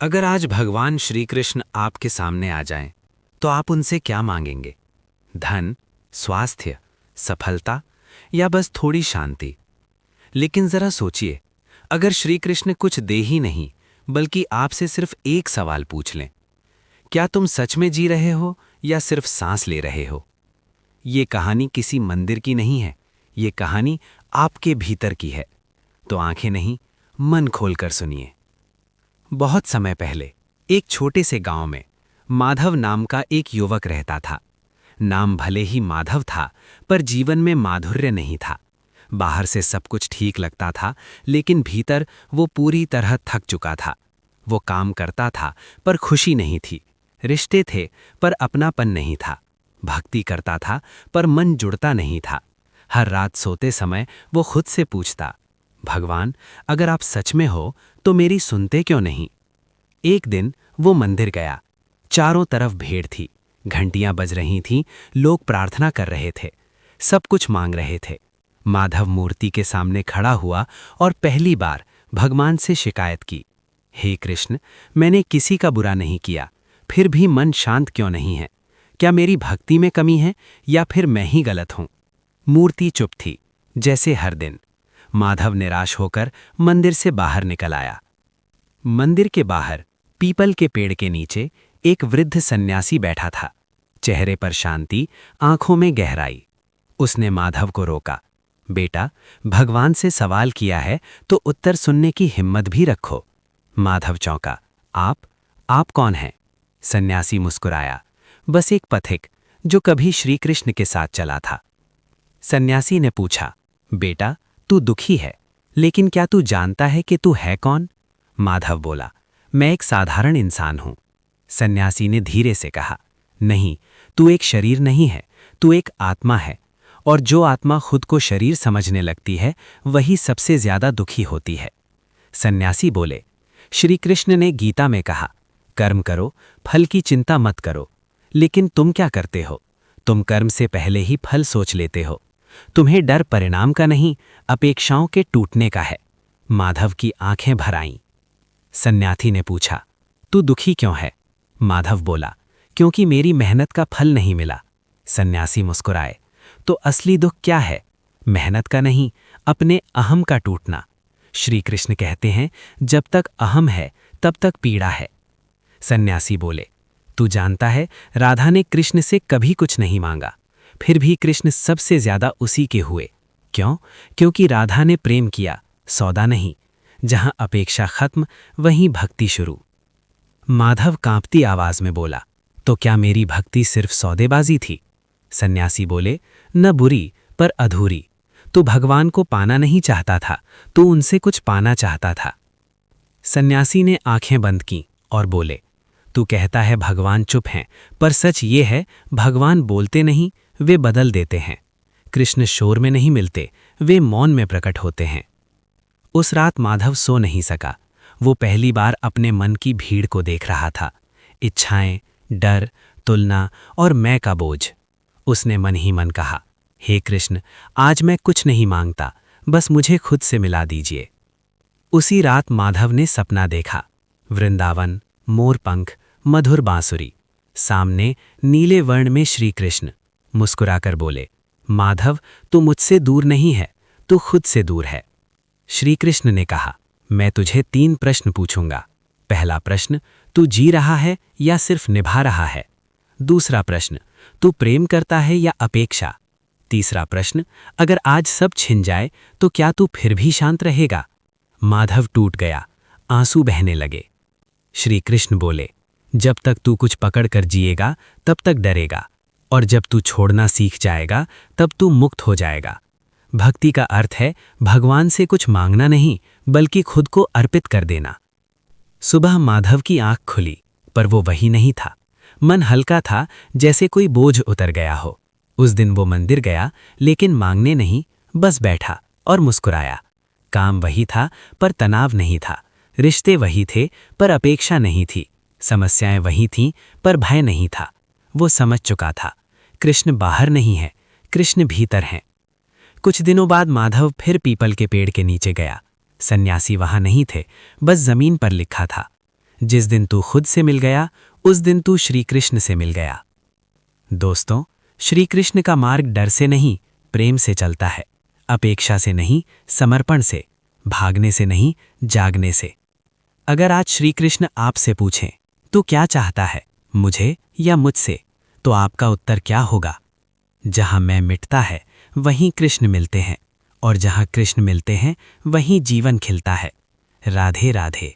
अगर आज भगवान श्री कृष्ण आपके सामने आ जाएं, तो आप उनसे क्या मांगेंगे? धन, स्वास्थ्य, सफलता या बस थोड़ी शांति? लेकिन जरा सोचिए, अगर श्री कृष्ण कुछ दे ही नहीं, बल्कि आपसे सिर्फ एक सवाल पूछ लें, क्या तुम सच में जी रहे हो या सिर्फ सांस ले रहे हो? ये कहानी किसी मंदिर की नहीं है, ये कहानी आपके भीतर की है। तो आंखें नहीं, मन खोलकर सुनिए। बहुत समय पहले एक छोटे से गांव में माधव नाम का एक युवक रहता था। नाम भले ही माधव था, पर जीवन में माधुर्य नहीं था। बाहर से सब कुछ ठीक लगता था, लेकिन भीतर वो पूरी तरह थक चुका था। वो काम करता था, पर खुशी नहीं थी। रिश्ते थे, पर अपनापन नहीं था। भक्ति करता था, पर मन जुड़ता नहीं था। हर रात सोते समय वो खुद से पूछता, भगवान, अगर आप सच में हो तो मेरी सुनते क्यों नहीं? एक दिन वो मंदिर गया। चारों तरफ भीड़ थी, घंटियां बज रही थीं, लोग प्रार्थना कर रहे थे, सब कुछ मांग रहे थे। माधव मूर्ति के सामने खड़ा हुआ और पहली बार भगवान से शिकायत की, हे कृष्ण, मैंने किसी का बुरा नहीं किया, फिर भी मन शांत क्यों नहीं है? क्या मेरी भक्ति में कमी है या फिर मैं ही गलत हूं? मूर्ति चुप थी, जैसे हर दिन। माधव निराश होकर मंदिर से बाहर निकल आया। मंदिर के बाहर पीपल के पेड़ के नीचे एक वृद्ध सन्यासी बैठा था। चेहरे पर शांति, आंखों में गहराई। उसने माधव को रोका, बेटा, भगवान से सवाल किया है तो उत्तर सुनने की हिम्मत भी रखो। माधव चौंका, आप कौन हैं? सन्यासी मुस्कुराया, बस एक पथिक जो कभी श्री कृष्ण के साथ चला था। सन्यासी ने पूछा, बेटा, तू दुखी है, लेकिन क्या तू जानता है कि तू है कौन? माधव बोला, मैं एक साधारण इंसान हूं। सन्यासी ने धीरे से कहा, नहीं, तू एक शरीर नहीं है, तू एक आत्मा है। और जो आत्मा खुद को शरीर समझने लगती है, वही सबसे ज्यादा दुखी होती है। सन्यासी बोले, श्री कृष्ण ने गीता में कहा, कर्म करो, फल की चिंता मत करो। लेकिन तुम क्या करते हो? तुम कर्म से पहले ही फल सोच लेते हो। तुम्हें डर परिणाम का नहीं, अपेक्षाओं के टूटने का है। माधव की आंखें भर आईं। सन्यासी ने पूछा, तू दुखी क्यों है? माधव बोला, क्योंकि मेरी मेहनत का फल नहीं मिला। सन्यासी मुस्कुराए, तो असली दुख क्या है? मेहनत का नहीं, अपने अहम का टूटना। श्री कृष्ण कहते हैं, जब तक अहम है तब तक पीड़ा है। सन्यासी बोले, तू जानता है, राधा ने कृष्ण से कभी कुछ नहीं मांगा, फिर भी कृष्ण सबसे ज्यादा उसी के हुए। क्यों? क्योंकि राधा ने प्रेम किया, सौदा नहीं। जहां अपेक्षा खत्म, वहीं भक्ति शुरू। माधव कांपती आवाज में बोला, तो क्या मेरी भक्ति सिर्फ सौदेबाजी थी? सन्यासी बोले, न बुरी पर अधूरी। तू भगवान को पाना नहीं चाहता था, तू उनसे कुछ पाना चाहता था। सन्यासी ने आंखें बंद की और बोले, तू कहता है भगवान चुप हैं, पर सच ये है, भगवान बोलते नहीं, वे बदल देते हैं। कृष्ण शोर में नहीं मिलते, वे मौन में प्रकट होते हैं। उस रात माधव सो नहीं सका। वो पहली बार अपने मन की भीड़ को देख रहा था। इच्छाएं, डर, तुलना और मैं का बोझ। उसने मन ही मन कहा, हे कृष्ण, आज मैं कुछ नहीं मांगता, बस मुझे खुद से मिला दीजिए। उसी रात माधव ने सपना देखा, वृंदावन, मोरपंख, मधुर बांसुरी। सामने नीले वर्ण में श्री कृष्ण। मुस्कुराकर बोले, माधव, तू मुझसे दूर नहीं है, तू खुद से दूर है। श्री कृष्ण ने कहा, मैं तुझे 3 प्रश्न पूछूंगा। पहला प्रश्न, तू जी रहा है या सिर्फ निभा रहा है? दूसरा प्रश्न, तू प्रेम करता है या अपेक्षा? तीसरा प्रश्न, अगर आज सब छिन जाए तो क्या तू फिर भी शांत रहेगा? माधव टूट गया, आंसू बहने लगे। श्री कृष्ण बोले, जब तक तू कुछ पकड़ कर जिएगा तब तक डरेगा, और जब तू छोड़ना सीख जाएगा तब तू मुक्त हो जाएगा। भक्ति का अर्थ है भगवान से कुछ मांगना नहीं, बल्कि खुद को अर्पित कर देना। सुबह माधव की आंख खुली, पर वो वही नहीं था। मन हल्का था, जैसे कोई बोझ उतर गया हो। उस दिन वो मंदिर गया, लेकिन मांगने नहीं, बस बैठा और मुस्कुराया। काम वही था, पर तनाव नहीं था। रिश्ते वही थे, पर अपेक्षा नहीं थी। समस्याएं वही थीं, पर भय नहीं था। वो समझ चुका था, कृष्ण बाहर नहीं है, कृष्ण भीतर हैं। कुछ दिनों बाद माधव फिर पीपल के पेड़ के नीचे गया। सन्यासी वहां नहीं थे, बस जमीन पर लिखा था, जिस दिन तू खुद से मिल गया उस दिन तू श्री कृष्ण से मिल गया। दोस्तों, श्री कृष्ण का मार्ग डर से नहीं, प्रेम से चलता है, अपेक्षा से नहीं, समर्पण से, भागने से नहीं, जागने से। अगर आज श्री कृष्ण आपसे पूछें तो क्या चाहता है, मुझे या मुझसे, तो आपका उत्तर क्या होगा? जहां मैं मिटता है वहीं कृष्ण मिलते हैं, और जहां कृष्ण मिलते हैं वहीं जीवन खिलता है। राधे राधे।